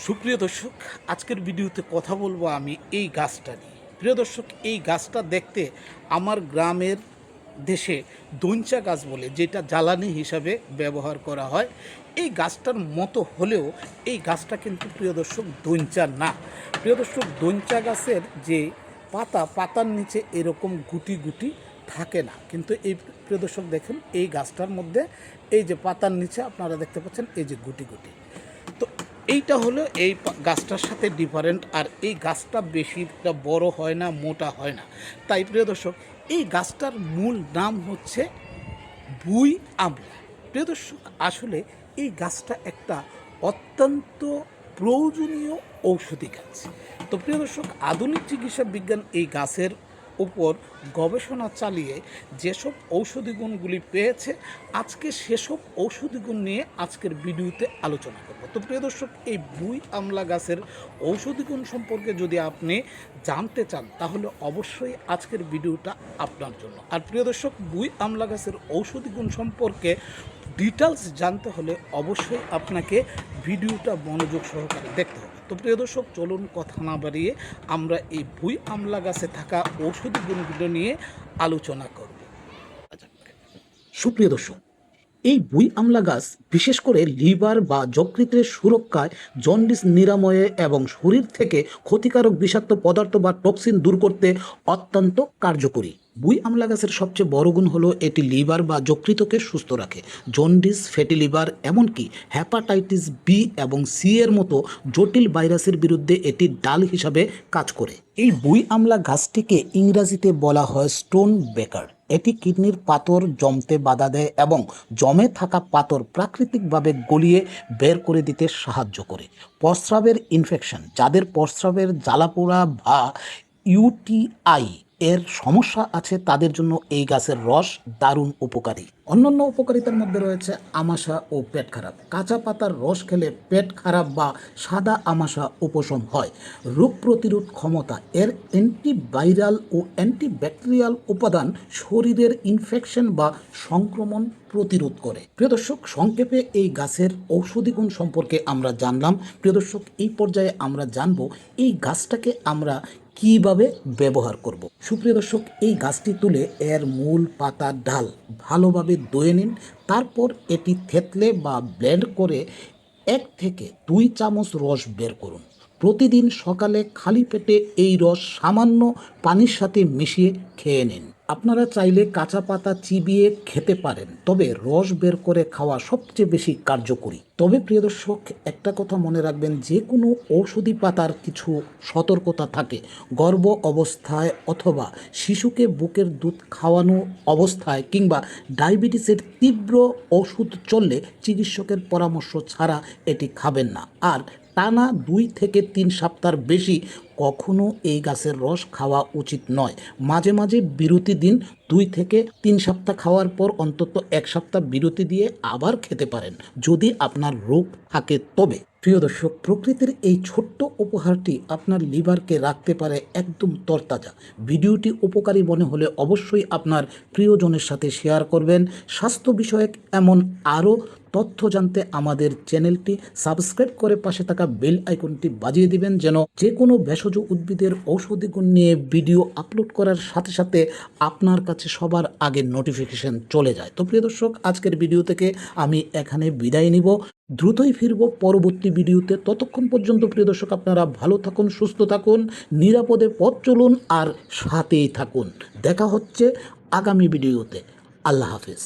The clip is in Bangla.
সুপ্রিয় দর্শক, আজকের ভিডিওতে কথা বলবো আমি এই গাছটা নিয়ে। প্রিয় দর্শক, এই গাছটা দেখতে আমার গ্রামের দেশে দঞ্চা গাছ বলে, যেটা জ্বালানি হিসাবে ব্যবহার করা হয়, এই গাছটার মতো হলেও এই গাছটা কিন্তু প্রিয় দর্শক দঞ্চা না। প্রিয় দর্শক, দঞ্চা গাছের যে পাতার নিচে এরকম গুটি গুটি থাকে না, কিন্তু এই প্রিয় দর্শক দেখেন এই গাছটার মধ্যে এই যে পাতার নিচে আপনারা দেখতে পাচ্ছেন এই যে গুটি গুটি। তো এইটা হলো এই গাছটার সাথে ডিফারেন্ট। আর এই গাছটা বেশিটা বড় হয় না, মোটা হয় না। তাই প্রিয় দর্শক, এই গাছটার মূল নাম হচ্ছে বুই আমলা। প্রিয় দর্শক, আসলে এই গাছটা একটা অত্যন্ত প্রয়োজনীয় ঔষধি গাছ। তো প্রিয় দর্শক, আধুনিক চিকিৎসা বিজ্ঞান এই গাছের উপর গবেষণা চালিয়ে যেসব ঔষধি গুণগুলি পেয়েছে, আজকে সেসব ঔষধি গুণ নিয়ে আজকের ভিডিওতে আলোচনা করব। তো প্রিয় দর্শক, এই বুই আমলা গাছের ঔষধি গুণ সম্পর্কে যদি আপনি জানতে চান, তাহলে অবশ্যই আজকের ভিডিওটা আপনার জন্য। আর প্রিয় দর্শক, বুই আমলা গাছের ঔষধি গুণ সম্পর্কে ডিটেলস জানতে হলে অবশ্যই আপনাকে ভিডিওটা মনোযোগ সহকারে দেখতে হবে। তো প্রিয় দর্শক, চলুন কথা না বাড়িয়ে আমরা এই বুই আমলা গাছে থাকা ঔষধি গুণগুলো নিয়ে আলোচনা করব। সুপ্রিয় দর্শক, এই বুই আমলা গাছ বিশেষ করে লিভার বা যকৃতের সুরক্ষায়, জন্ডিস নিরাময়ে এবং শরীর থেকে ক্ষতিকারক বিষাক্ত পদার্থ বা টক্সিন দূর করতে অত্যন্ত কার্যকরী। বুই আমলা গাছের সবচেয়ে বড় গুণ হলো এটি লিভার বা যকৃতকে সুস্থ রাখে। জন্ডিস, ফ্যাটি লিভার, এমনকি হ্যাপাটাইটিস বি এবং সি এর মতো জটিল ভাইরাসের বিরুদ্ধে এটি ডাল হিসাবে কাজ করে। এই বুই আমলা গাছটিকে ইংরেজিতে বলা হয় স্টোন বেকার। এটি কিডনির পাথর জমতে বাধা দেয় এবং জমে থাকা পাথর প্রাকৃতিকভাবে গলিয়ে বের করে দিতে সাহায্য করে। প্রস্রাবের ইনফেকশন, যাদের প্রস্রাবের জ্বালাপোড়া বা ইউটিআই এর সমস্যা আছে, তাদের জন্য এই গাছের রস দারুণ উপকারী। অন্যান্য উপকারিতার মধ্যে রয়েছে আমাশা ও পেট খারাপ। কাঁচা পাতার রস খেলে পেট খারাপ বা সাদা আমাশা উপশম হয়। রোগ প্রতিরোধ ক্ষমতা, এর অ্যান্টিভাইরাল ও অ্যান্টিব্যাকটেরিয়াল উপাদান শরীরের ইনফেকশন বা সংক্রমণ প্রতিরোধ করে। প্রিয় দর্শক, সংক্ষেপে এই গাছের ঔষধি গুণ সম্পর্কে আমরা জানলাম। প্রিয় দর্শক, এই পর্যায়ে আমরা জানব এই গাছটাকে আমরা কিভাবে ব্যবহার করব। সুপ্রিয় দর্শক, এই গাছটি তুলে এর মূল, পাতা, ডাল ভালোভাবে ধুয়ে নিন। তারপর এটি থেতলে বা ব্লেন্ড করে 1 থেকে 2 চামচ রস বের করুন। প্রতিদিন সকালে খালি পেটে এই রস সামান্য পানির সাথে মিশিয়ে খেয়ে নিন। আপনারা চাইলে কাঁচা পাতা চিবিয়ে খেতে পারেন, তবে রস বের করে খাওয়া সবচেয়ে বেশি কার্যকরী। তবে প্রিয় দর্শক, একটা কথা মনে রাখবেন, যে কোনো ঔষধি পাতার কিছু সতর্কতা থাকে। গর্ভ অবস্থায় অথবা শিশুকে বুকের দুধ খাওয়ানো অবস্থায় কিংবা ডায়াবেটিসের তীব্র ওষুধ চললে চিকিৎসকের পরামর্শ ছাড়া এটি খাবেন না। আর টানা 2 থেকে 3 সপ্তাহের বেশি কখনো এই গাছের রস খাওয়া উচিত নয়। মাঝে মাঝে বিরতি দিন। 2 থেকে 3 সপ্তাহ খাওয়ার পর অন্তত 1 সপ্তাহ বিরতি দিয়ে আবার খেতে পারেন, যদি আপনার রোগ থাকে তবে। প্রিয় দর্শক, প্রকৃতির এই ছোট্ট উপহারটি আপনার লিভারকে রাখতে পারে একদম তরতাজা। ভিডিওটি উপকারী মনে হলে অবশ্যই আপনার প্রিয়জনের সাথে শেয়ার করবেন। স্বাস্থ্য বিষয়ক এমন আরও তথ্য জানতে আমাদের চ্যানেলটি সাবস্ক্রাইব করে পাশে থাকা বেল আইকনটি বাজিয়ে দিবেন, যেন যে কোনো ভেষজ উদ্ভিদের ঔষধি গুণ নিয়ে ভিডিও আপলোড করার সাথে সাথে আপনার কাছে সবার আগে নোটিফিকেশন চলে যায়। তো প্রিয় দর্শক, আজকের ভিডিও থেকে আমি এখানে বিদায় নিব। দ্রুতই ফিরব পরবর্তী ভিডিওতে। ততক্ষণ পর্যন্ত প্রিয় দর্শক, আপনারা ভালো থাকুন, সুস্থ থাকুন, নিরাপদে পথ চলুন আর সাথেই থাকুন। দেখা হচ্ছে আগামী ভিডিওতে। আল্লাহ হাফিজ।